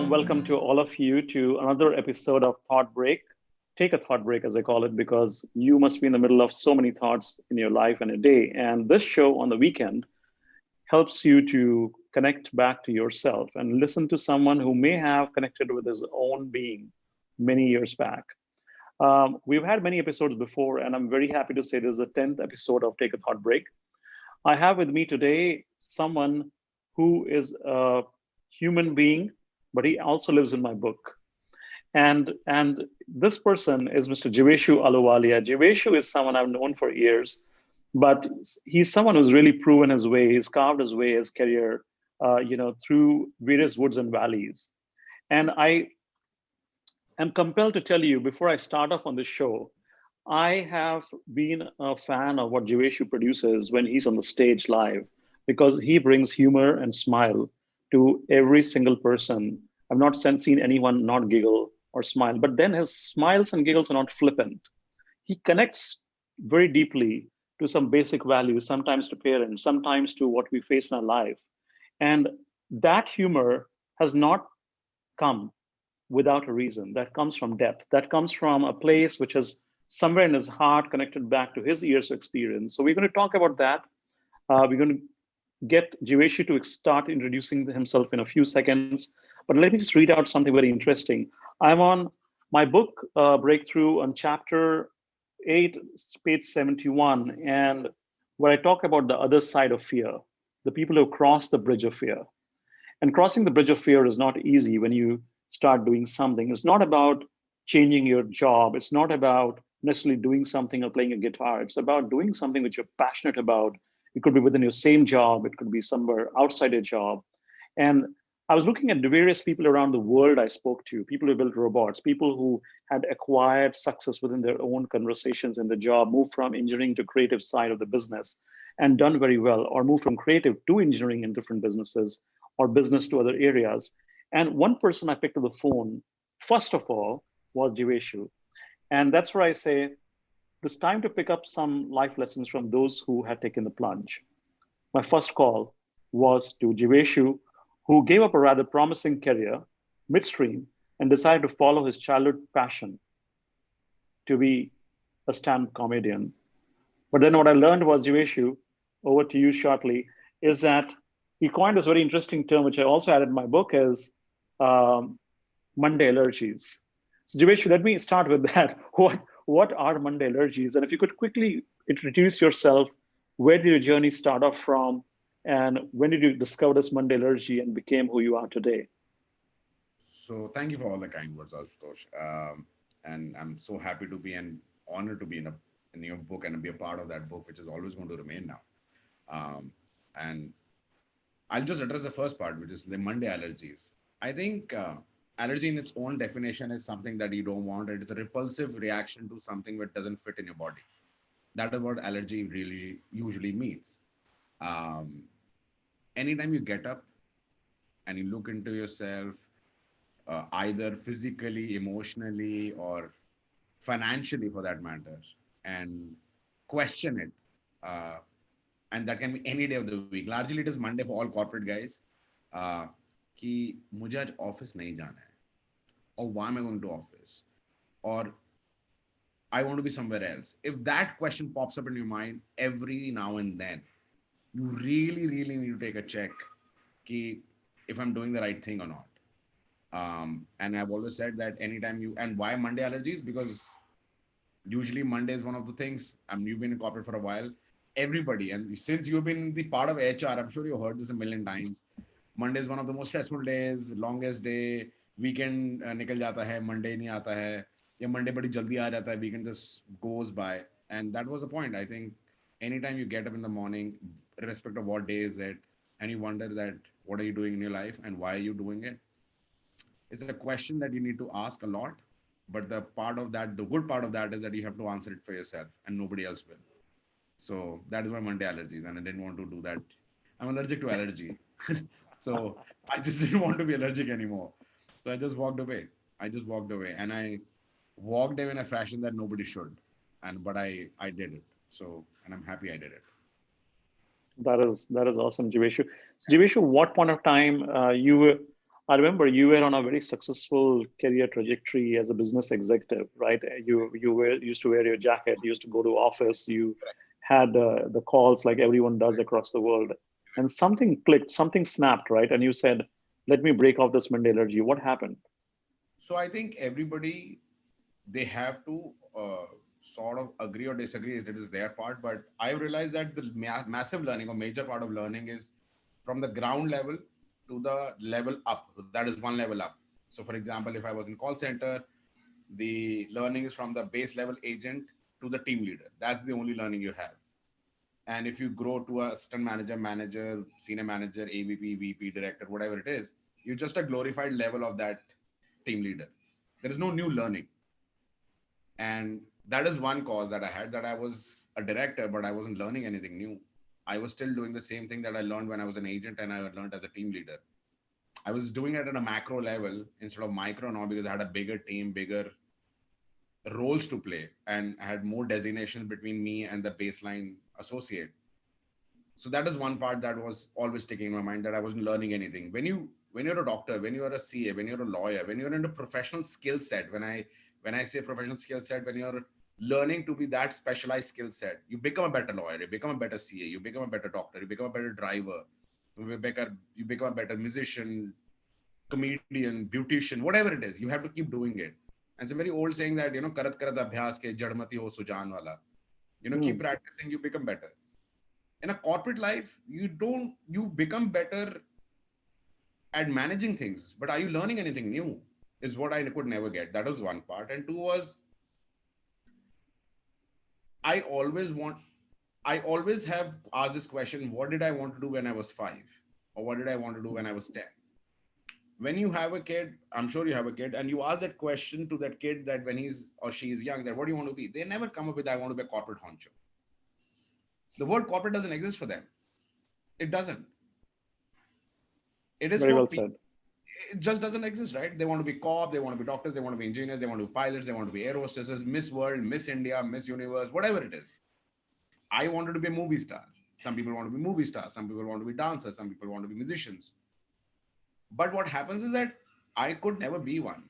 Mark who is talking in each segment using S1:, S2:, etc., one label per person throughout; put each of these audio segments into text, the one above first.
S1: welcome to all of you to another episode of Thought Break. Take a thought break, as I call it, because you must be in the middle of so many thoughts in your life and a day. And this show on the weekend helps you to connect back to yourself and listen to someone who may have connected with his own being many years back. We've had many episodes before, and I'm very happy to say this is the 10th episode of Take a Thought Break. I have with me today someone who is a human being, but he also lives in my book. And this person is Mr. Jeeveshu Ahluwalia. Jeeveshu is someone I've known for years, but he's someone who's really proven his way. He's carved his way, his career, through various woods and valleys. And I am compelled to tell you before I start off on this show, I have been a fan of what Jeeveshu produces when he's on the stage live because he brings humor and smile to every single person. I've not seen anyone not giggle or smile, but then his smiles and giggles are not flippant. He connects very deeply to some basic values, sometimes to parents, sometimes to what we face in our life. And that humor has not come without a reason. That comes from depth. That comes from a place which is somewhere in his heart connected back to his years of experience. So we're going to talk about that. We're going to get Jeeveshu to start introducing himself in a few seconds. But let me just read out something very interesting. I'm on my book breakthrough on chapter 8, page 71, and where I talk about the other side of fear, the people who cross the bridge of fear. And crossing the bridge of fear is not easy when you start doing something. It's not about changing your job. It's not about necessarily doing something or playing a guitar. It's about doing something which you're passionate about. It could be within your same job. It could be somewhere outside your job. And I was looking at the various people around the world I spoke to, people who built robots, people who had acquired success within their own conversations in the job, moved from engineering to creative side of the business and done very well, or moved from creative to engineering in different businesses or business to other areas. And one person I picked up the phone, first of all, was Jeeveshu. And that's where I say, it's time to pick up some life lessons from those who had taken the plunge. My first call was to Jeeveshu, who gave up a rather promising career midstream and decided to follow his childhood passion to be a stand-up comedian. But then what I learned was, Jeeveshu, over to you shortly, is that he coined this very interesting term, which I also added in my book, is Monday allergies. So Jeeveshu, let me start with that. What are Monday allergies? And if you could quickly introduce yourself, where did your journey start off from? And when did you discover this Monday allergy and became who you are today?
S2: So thank you for all the kind words, Ashutosh. And I'm so happy to be and honored to be in your book and be a part of that book, which is always going to remain now. And I'll just address the first part, which is the Monday allergies. I think allergy in its own definition is something that you don't want. It is a repulsive reaction to something that doesn't fit in your body. That is what allergy really usually means. Um, Anytime you get up and you look into yourself, either physically, emotionally, or financially for that matter, and question it. Uh, and that can be any day of the week. Largely, it is Monday for all corporate guys. Uh, कि मुझे आज office नहीं जाना है, or why am I going to office, or I want to be somewhere else. If that question pops up in your mind every now and then, you really, really need to take a check कि if I'm doing the right thing or not. And I've always said that anytime you, and why Monday allergies? Because usually Monday is one of the things. You've been in corporate for a while. Everybody, and since you've been the part of HR, I'm sure you've heard this a million times. Monday is one of the most stressful days, longest day. Weekend निकल जाता है, Monday नहीं आता है, या Monday बड़ी जल्दी आ जाता है. Weekend just goes by, and that was the point. I think anytime you get up in the morning, irrespective of what day is it, and you wonder that what are you doing in your life and why are you doing it, it's a question that you need to ask a lot. But the good part of that is that you have to answer it for yourself, and nobody else will. So that is my Monday allergies, and I didn't want to do that. I'm allergic to allergy. So I just didn't want to be allergic anymore. So I just walked away. I just walked away, and I walked away in a fashion that nobody should. But I did it. So, and I'm happy I did it.
S1: That is awesome, Jeeveshu. So Jeeveshu, what point of time you I remember you were on a very successful career trajectory as a business executive, right? You used to wear your jacket, you used to go to office, you had the calls like everyone does across the world, and something clicked, something snapped, right? And you said, "Let me break off this Monday allergy." What happened?
S2: So I think everybody, they have to sort of agree or disagree. It is their part, but I realized that the massive learning or major part of learning is from the ground level to the level up. That is one level up. So, for example, if I was in call center, the learning is from the base level agent to the team leader. That's the only learning you have. And if you grow to a assistant manager, manager, senior manager, AVP, VP, director, whatever it is, you're just a glorified level of that team leader. There is no new learning. And that is one cause that I had, that I was a director, but I wasn't learning anything new. I was still doing the same thing that I learned when I was an agent and I learned as a team leader. I was doing it at a macro level instead of micro now, because I had a bigger team, bigger roles to play, and I had more designations between me and the baseline associate. So that is one part that was always sticking in my mind, that I wasn't learning anything. When you're a doctor, when you're a CA, when you're a lawyer, when you're in a professional skill set, when I say professional skill set, when you're learning to be that specialized skill set, you become a better lawyer, you become a better CA, you become a better doctor, you become a better driver, you become a better musician, comedian, beautician, whatever it is. You have to keep doing it. And it's a very old saying that, karat karat abhyas ke jadmati ho sujan wala. Keep
S1: Hmm.
S2: practicing, you become better. In a corporate life, you become better at managing things, but are you learning anything new, is what I could never get. That was one part. And two was, i always want I always have asked this question: what did I want to do when I was 5, or what did I want to do when I was 10? When you have a kid, I'm sure you have a kid, and you ask that question to that kid, that when he's or she is young, that what do you want to be, they never come up with, I want to be a corporate honcho. The word corporate doesn't exist for them. It doesn't. It is
S1: Very
S2: for
S1: well
S2: people.
S1: said.
S2: It just doesn't exist, right? They want to be cop, they want to be doctors, they want to be engineers, they want to be pilots, they want to be air hostesses, Miss World, Miss India, Miss Universe, whatever it is. I wanted to be a movie star. Some people want to be movie stars, some people want to be dancers, some people want to be musicians. But what happens is that I could never be one.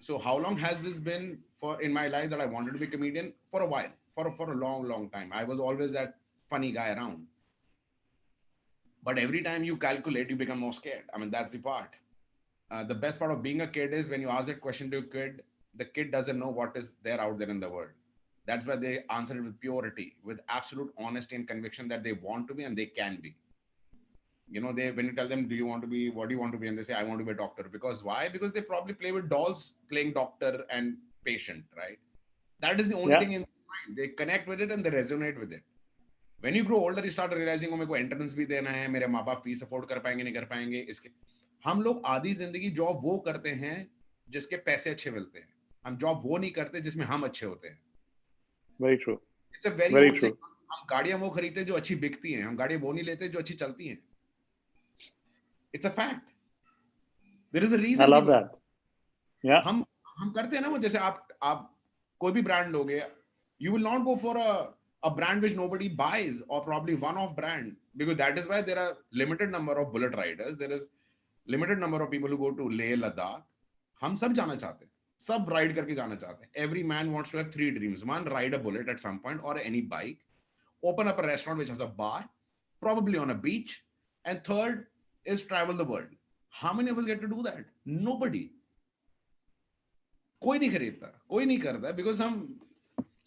S2: So how long has this been for in my life, that I wanted to be a comedian? For a while, for a long time. I was always that funny guy around. But every time you calculate, you become more scared. I mean, that's the part. The best part of being a kid is when you ask that question to a kid, the kid doesn't know what is there out there in the world. That's why they answer it with purity, with absolute honesty and conviction that they want to be and they can be. They, when you tell them, do you want to be, what do you want to be? And they say, I want to be a doctor. Because why? Because they probably play with dolls playing doctor and patient, right? That is the only
S1: Yeah,
S2: thing in mind. They connect with it and they resonate with it. When you grow older, you start realizing, मेरे को entrance भी देना है, मेरे माँ बाप fees afford कर पाएंगे नहीं कर पाएंगे, इसके हम लोग आधी जिंदगी जॉब वो करते हैं जिसके पैसे अच्छे मिलते हैं. हम जॉब वो नहीं करते जिसमें हम अच्छे होते हैं.
S1: very true.
S2: It's a very
S1: Very
S2: old thing.
S1: true.
S2: हम गाड़ियां वो खरीदते हैं जो अच्छी बिकती हैं, हम गाड़ियां वो नहीं लेते जो अच्छी चलती हैं. It's a fact. There is a
S1: I
S2: reason
S1: love
S2: people.
S1: that. Yeah.
S2: हम करते हैं ना वो, जैसे आप कोई भी ब्रांड लोगे, you will not go for a brand which nobody buys, or probably one off brand, because that is why there are limited number of bullet riders, there is limited number of people who go to Leh Ladakh. हम सब जाना चाहते हैं, सब ride करके जाना चाहते हैं. Every man wants to have 3 dreams: one, ride a bullet at some point or any bike, open up a restaurant which has a bar, probably on a beach, and third is travel the world. How many of us get to do that? Nobody. कोई नहीं खरीदता, कोई नहीं करता, because हम.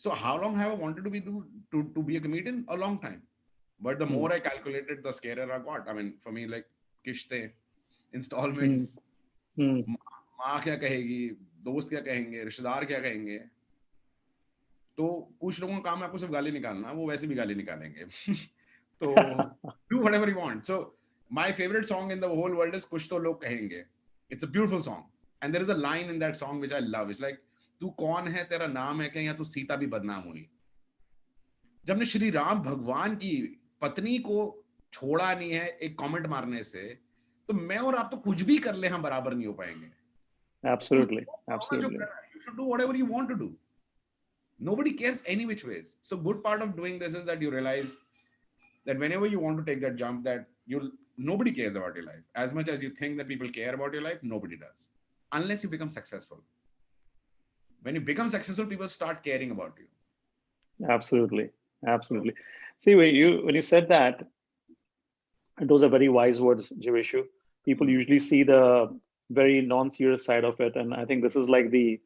S2: So how long have I wanted to be a comedian? A long time. But the
S1: Hmm.
S2: more I calculated, the scarier I got. I mean, for me, like किश्तें,
S1: Hmm.
S2: installments,
S1: Hmm.
S2: माँ क्या कहेगी, दोस्त क्या कहेंगे, रिश्तेदार क्या कहेंगे. तो कुछ लोगों का काम है आपको सिर्फ गाली निकालना, वो वैसे भी गाली निकालेंगे. तो do whatever you want. So my favorite song in the whole world is कुछ तो लोग कहेंगे. It's a beautiful song. And there is a line in that song which I love. It's like, तू कौन है, तेरा नाम है क्या, या तू सीता भी बदनाम हुई. जब ने श्री राम भगवान की पत्नी को छोड़ा नहीं है एक कमेंट मारने से, तो मैं और आप तो कुछ भी कर ले, हम बराबर नहीं हो पाएंगे. तो
S1: Absolutely.
S2: वो करो ना जो
S1: Absolutely.
S2: कर रहा है. You should do whatever you want to do. Nobody cares any which ways. So good part of doing this is that you realize that whenever you want to take that jump, that Nobody cares about your life. As much as you think that people care about your life, nobody does. Unless you become successful. When you become successful, people start caring about you.
S1: Absolutely.
S2: So,
S1: Absolutely. See, when you said that, those are very wise words, Jeeveshu. People
S2: mm,
S1: usually see the very non-serious side of it, and I think this is like the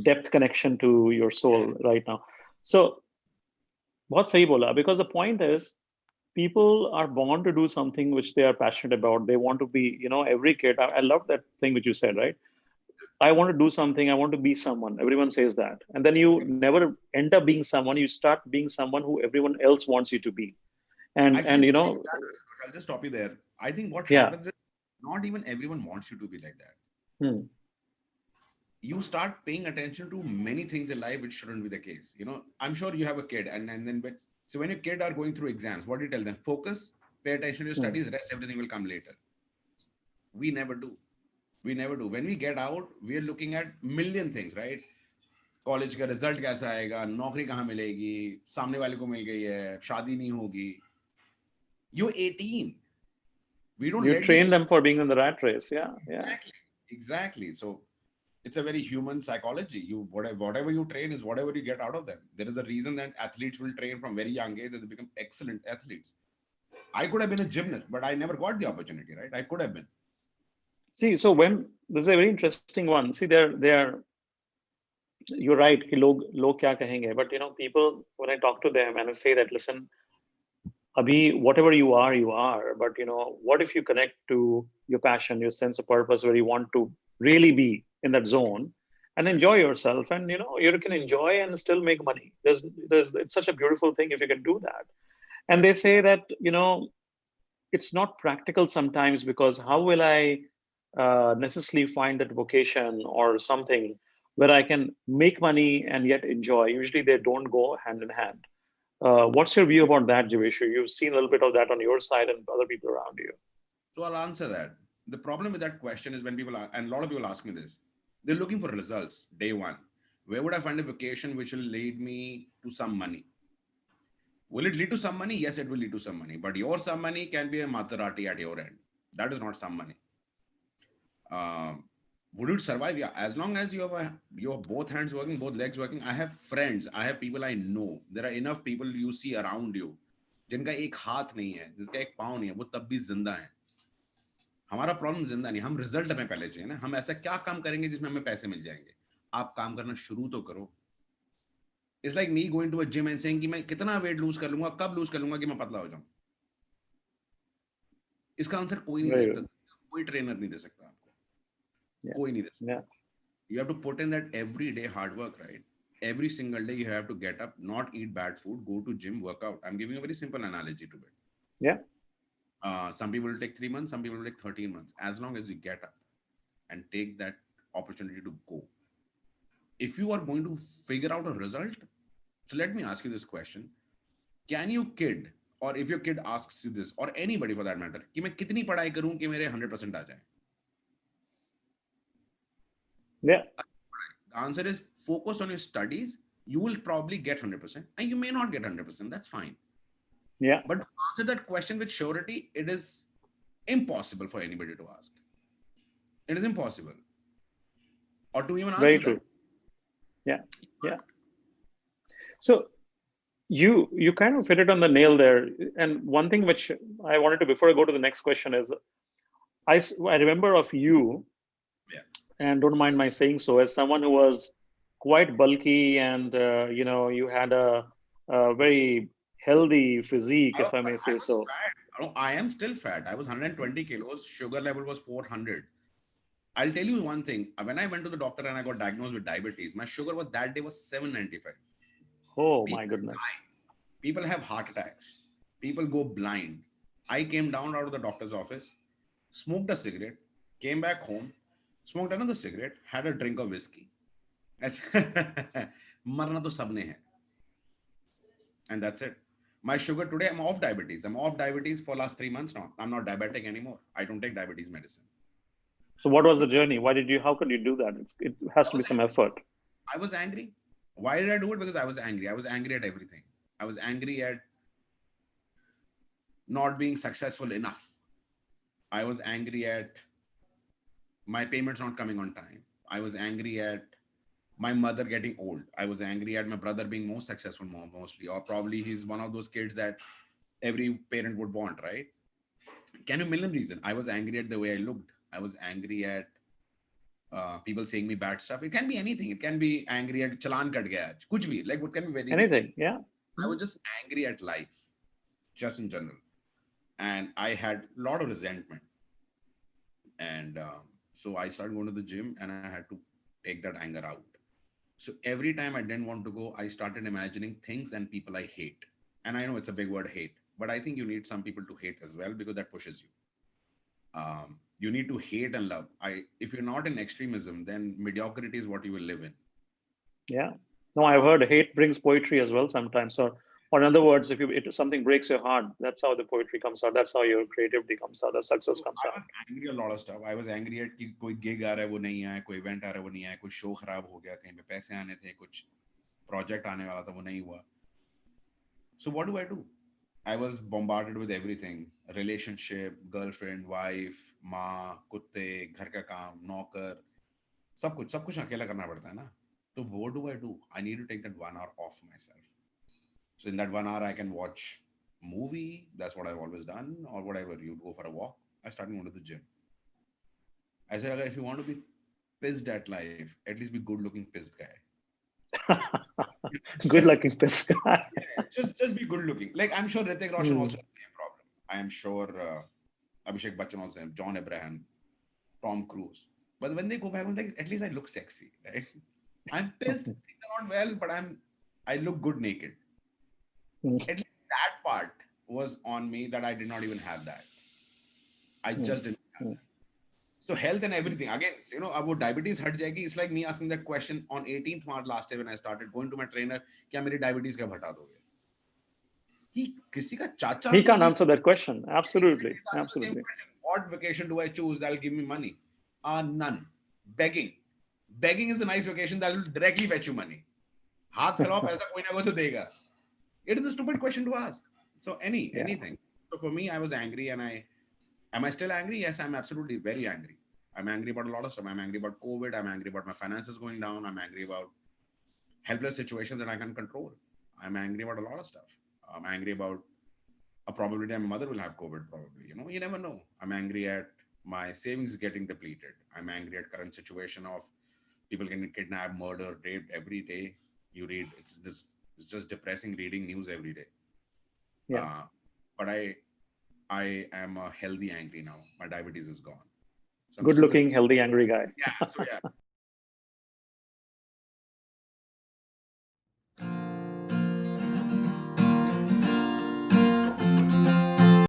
S1: depth connection to your soul right now. So, बहुत सही बोला, because the point is, people are born to do something which they are passionate about. They want to be, every kid. I love that thing which you said, right? I want to do something. I want to be someone. Everyone says that, and then you never end up being someone. You start being someone who everyone else wants you to be, and
S2: actually, I'll just stop you there. I think what
S1: yeah.
S2: happens is not even everyone wants you to be like that.
S1: Hmm.
S2: You start paying attention to many things in life which shouldn't be the case. I'm sure you have a kid, and then so when your kid are going through exams, what do you tell them? Focus, pay attention to your
S1: Hmm.
S2: studies, rest everything will come later. We never do. We never do. When we get out, we are looking at million things, right? College का result कैसा आएगा, नौकरी कहाँ मिलेगी, सामने वाले को मिल गई है, शादी नहीं होगी. You're 18. We don't
S1: You
S2: let the
S1: train
S2: people.
S1: them for being in the rat race. Yeah, yeah.
S2: Exactly. Exactly. So it's a very human psychology. Whatever you train is whatever you get out of them. There is a reason that athletes will train from very young age that they become excellent athletes. I could have been a gymnast, but I never got the opportunity, right? I could have been.
S1: See, so when this is a very interesting one. See, they're you're right. कि लोग क्या कहेंगे? But people when I talk to them and I say that, listen, Abhi, whatever you are. But what if you connect to your passion, your sense of purpose, where you want to really be in that zone and enjoy yourself, and you can enjoy and still make money. There's it's such a beautiful thing if you can do that. And
S2: Correct.
S1: they say that it's not practical sometimes because how will I necessarily find that vocation or something where I can make money and yet enjoy? Usually they don't go hand in hand. What's your view about that, Jeeveshu? You've seen a little bit of that on your side and other people around you.
S2: So I'll answer that. The problem with that question is when people are, and a lot of people ask me this, they're looking for results day one. Where would I find a vocation which will lead me to some money? Will it lead to some money? Yes, it will lead to some money. But your some money can be a Maserati at your end. That is not some money. Um, would it survive? Yeah. As long as you have both hands working, both legs working. I have friends. I have people I know. There are enough people you see around you जिनका एक हाथ नहीं है, जिसका एक पाँव नहीं है, वो तब भी जिंदा है. हमारा प्रॉब्लम जिंदा नहीं, हम रिजल्ट हमें पहले चाहिए ना. हम ऐसा क्या काम करेंगे जिसमें हमें पैसे मिल जाएंगे? आप काम करना शुरू तो करो. It's like me going to a gym and saying कि मैं कितना वेट लूज कर लूंगा, कब लूज कर लूंगा कि मैं पतला हो जाऊं. इसका आंसर कोई नहीं दे
S1: Very
S2: सकता.
S1: good.
S2: कोई ट्रेनर नहीं दे सकता आपको.
S1: Yeah.
S2: कोई नहीं दे सकता.
S1: Yeah.
S2: You have to put in that every day hard work, right? Every single day you have to get up, not eat bad food, go to gym, work out. I'm giving a very simple analogy to it.
S1: Yeah.
S2: Some people will take 3 months, some people will take 13 months. As long as you get up and take that opportunity to go. If you are going to figure out a result, so let me ask you this question. Can you kid, or if your kid asks you this, or anybody for that matter, कि मैं कितनी पढ़ाई करूं कि मेरे 100% आ जाए?
S1: Yeah.
S2: The answer is focus on your studies. You will probably get 100%, and you may not get 100%. That's fine.
S1: Yeah.
S2: But to answer that question with surety, it is impossible for anybody to ask. It is impossible. Or to even
S1: Very
S2: answer that.
S1: true. Yeah. Yeah. So you kind of hit it on the nail there. And one thing which I wanted to before I go to the next question is I remember of you,
S2: Yeah.
S1: and don't mind my saying so, as someone who was quite bulky and you had a very healthy physique, if I may
S2: I
S1: say
S2: was
S1: so.
S2: fat. No, I am still fat. I was 120 kilos. Sugar level was 400. I'll tell you one thing. When I went to the doctor and I got diagnosed with diabetes, my sugar was that day was 795.
S1: Oh my
S2: People
S1: goodness.
S2: die. People have heart attacks. People go blind. I came down out of the doctor's office, smoked a cigarette, came back home, smoked another cigarette, had a drink of whiskey. मरना तो सबने है. And that's it. My sugar today, I'm off diabetes. I'm off diabetes for last 3 months now. I'm not diabetic anymore. I don't take diabetes medicine.
S1: So what was the journey? Why did you? How could you do that? It has
S2: I
S1: to be
S2: was
S1: some effort.
S2: I was angry. Why did I do it? Because I was angry. I was angry at everything. I was angry at not being successful enough. I was angry at my payments not coming on time. I was angry at my mother getting old. I was angry at my brother being more successful, mostly, or probably he's one of those kids that every parent would want, right? Can you million reason? I was angry at the way I looked. I was angry at people saying me bad stuff. It can be anything. It can be angry at chalan kat gaya. Kuch bhi. Like what can be very reason.
S1: Anything. Yeah.
S2: I was just angry at life, just in general, and I had a lot of resentment. And so I started going to the gym, and I had to take that anger out. So every time I didn't want to go, I started imagining things and people I hate. And I know it's a big word, hate, but I think you need some people to hate as well because that pushes you. You need to hate and love. If you're not in extremism, then mediocrity is what you will live in.
S1: Yeah. No, I've heard hate brings poetry as well sometimes. Or in other words, if something breaks your heart, that's how the poetry comes out. That's how your creativity comes out. The success
S2: So
S1: comes
S2: I
S1: out.
S2: was angry a lot of stuff. I was angry at कि कोई gig आ रहा है वो नहीं आया, कोई event आ रहा है वो नहीं आया, कोई show खराब हो गया, कहीं पे पैसे आने थे, कुछ project आने वाला था वो नहीं हुआ. So what do I do? I was bombarded with everything: relationship, girlfriend, wife, माँ, कुत्ते, घर का काम, नौकर, सब कुछ अकेला करना पड़ता है ना. So what do I do? I need to take that 1 hour off myself. So in that 1 hour, I can watch movie. That's what I've always done, or whatever. You go for a walk. I started going to the gym. I said, "Agar if you want to be pissed at life, at least be good looking pissed guy.
S1: Good
S2: just
S1: looking piss guy.
S2: just be good looking. Like I'm sure Hrithik Roshan
S1: Hmm.
S2: also has the same problem. I am sure Abhishek Bachchan also, John Abraham, Tom Cruise. But when they go back, I'm like, at least I look sexy, right? I'm pissed. Things are not well, but I look good naked.
S1: Hmm.
S2: At least that part was on me that I did not even have that. I
S1: Hmm.
S2: just didn't have
S1: Hmm.
S2: that. So health and everything. Again, about diabetes हट जाएगी. It's like me asking that question on 18th March last year when I started going to my trainer, क्या मेरी diabetes कब हटा दोगे? He किसी का चाचा
S1: He
S2: भी
S1: can't
S2: अभी
S1: answer that question.
S2: exactly
S1: Absolutely.
S2: is asking the same
S1: Absolutely.
S2: question. What vacation do I choose that'll give me money? None. Begging. Begging is the nice vacation that will directly fetch you money. हाथ फैलाओ पैसा कोई ना कोई तो देगा. It is a stupid question to ask. So
S1: Yeah.
S2: anything. So for me, I was angry, and am I still angry? Yes, I'm absolutely very angry. I'm angry about a lot of stuff. I'm angry about COVID. I'm angry about my finances going down. I'm angry about helpless situations that I can control. I'm angry about a lot of stuff. I'm angry about a probability my mother will have COVID, probably. You never know. I'm angry at my savings getting depleted. I'm angry at current situation of people getting kidnapped, murdered, raped every day. You read, it's just depressing reading news every day.
S1: Yeah.
S2: Uh, but I am a healthy angry now. My diabetes is gone. So I'm
S1: Good
S2: still the
S1: looking,
S2: same.
S1: healthy, angry guy.
S2: Yeah. So yeah.